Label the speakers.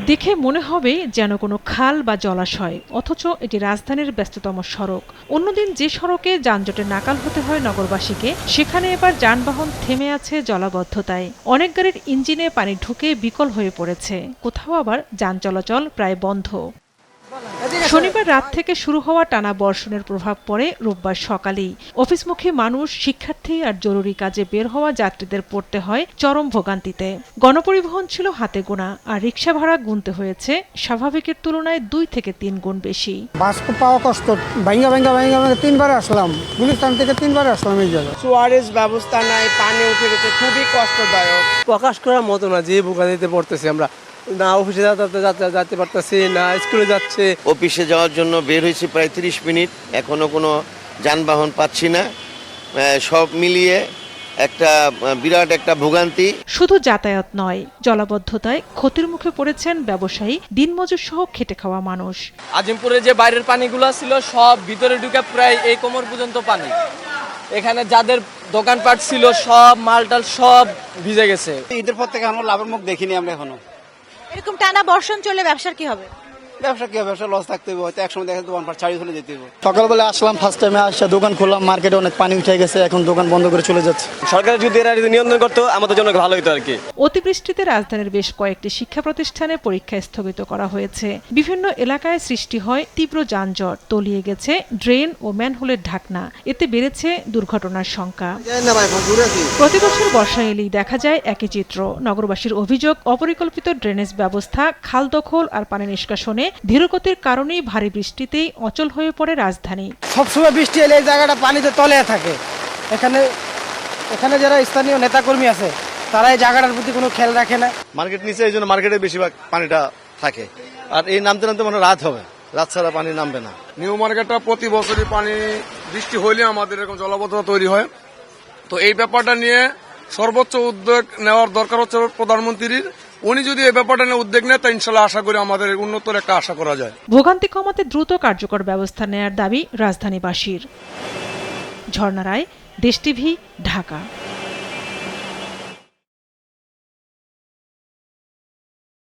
Speaker 1: দেখে মনে হবে যেন কোনো খাল বা জলাশয়, অথচ এটি রাজধানীর ব্যস্ততম সড়ক। অন্যদিন যে সড়কে যানজটে নাকাল হতে হয় নগরবাসীকে, সেখানে এবার যানবাহন থেমে আছে জলাবদ্ধতায়। অনেক গাড়ির ইঞ্জিনে পানি ঢুকে বিকল হয়ে পড়েছে, কোথাও আবার যান চলাচল প্রায় বন্ধ। শনিবার রাত থেকে শুরু হওয়া টানা বর্ষণের প্রভাব পড়ে রোববার সকালেই। অফিসমুখী মানুষ, শিক্ষার্থী আর জরুরি কাজে বের হওয়া যাত্রীদের পড়তে হয় চরম ভোগান্তিতে। গণপরিবহন ছিল হাতে গোনা, আর রিকশা ভাড়া গুনতে হয়েছে স্বাভাবিকের তুলনায় 2 থেকে 3 গুণ বেশি।
Speaker 2: বাস পাওয়া কষ্ট, ভাঙ্গা 3বার আসলাম, গুলিস্তান থেকে 3বার আসলাম এই জায়গায়।
Speaker 3: সুয়ারেজ ব্যবস্থা নাই, পানি উঠে গেছে, খুবই কষ্টদায়ক।
Speaker 4: প্রকাশ করার মতো না যে ভোগান্তিতে পড়তেছি আমরা। না অফিসে যেতে পারতেছি, না স্কুলে যাচ্ছে।
Speaker 5: অফিসে যাওয়ার জন্য বের হয়েছি প্রায় 30 মিনিট, এখনো কোনো যানবাহন পাচ্ছি না। সব মিলিয়ে বিরাট একটা ভোগান্তি।
Speaker 1: শুধু যাতায়াত নয়, জলাবদ্ধতায় ক্ষতির মুখে পড়েছেন ব্যবসায়ী, দিনমজুর সহ খেটে খাওয়া মানুষ।
Speaker 4: আজিমপুরে যে বাইরের পানিগুলো ছিল সব ভিতরে ঢুকে প্রায় এই কোমর পর্যন্ত পানি। এখানে যাদের দোকানপাট ছিল সব মালটাল সব ভিজে গেছে।
Speaker 3: ঈদের পর থেকে আমরা লাভের মুখ দেখিনি আমরা এখনো।
Speaker 6: এরকম টানা বর্ষণ চলে ব্যবসার কি হবে?
Speaker 3: ব্যবসা কি হবে? ব্যবসা লস থাকতে হবে, হয়তো একসময় দেখা দোকানপাট ছাড়িয়ে চলে যেতে হবে।
Speaker 2: সকালবেলা আসলাম, ফার্স্ট টাইমে আসা দোকান খুললাম, মার্কেটে অনেক পানি উঠে গেছে, এখন দোকান বন্ধ করে চলে যাচ্ছে।
Speaker 4: সরকার যদি এরা নিয়ন্ত্রণ করতো আমাদের জন্য ভালো হতো আর কি।
Speaker 1: অতিবৃষ্টিতে রাজধানীর বেশ কয়েকটি শিক্ষা প্রতিষ্ঠানে পরীক্ষা স্থগিত করা হয়েছে। বিভিন্ন এলাকায় সৃষ্টি হয় তীব্র যানজট, তলিয়ে গেছে ড্রেন ও ম্যানহোলের ঢাকনা। এতে বেড়েছে দুর্ঘটনার সংখ্যা। প্রতিবছর বর্ষা এলেই দেখা যায় একই চিত্র। নগরবাসীর অভিযোগ, অপরিকল্পিত ড্রেনেজ ব্যবস্থা, খাল দখল আর পানি নিষ্কাশনে ধীরগতির কারণেই ভারী বৃষ্টিতেই অচল হয়ে পড়ে রাজধানী।
Speaker 2: সবসময় বৃষ্টি এলে এই জায়গাটা পানিতে তলে থাকে। এখানে যারা স্থানীয় নেতাকর্মী আছে তারা এই জায়গাটার প্রতি কোনো খেয়াল রাখে না।
Speaker 7: মার্কেট নিচে, এই জন্য মার্কেটে বেশিরভাগ পানিটা থাকে। আর এই নামতে নামতে মানে রাত হবে, রাত ছাড়া পানি নামবে না।
Speaker 8: নিউ মার্কেটটা প্রতি বছরই পানি বৃষ্টি হইলে আমাদের এরকম জলাবদ্ধতা তৈরি হয়। তো এই ব্যাপারটা নিয়ে সর্বোচ্চ উদ্যোগ নেওয়ার দরকার হচ্ছে প্রধানমন্ত্রীর। উনি যদি এই ব্যাপারটা নিয়ে উদ্যোগ নেয় তা ইনশাল্লাহ আশা করি আমাদের উন্নতর একটা আশা করা যায়।
Speaker 1: ভোগান্তি কমাতে দ্রুত কার্যকর ব্যবস্থা নেয়ার দাবি রাজধানীবাসীর। ঝর্ণা রায়, দেশ টিভি, ঢাকা।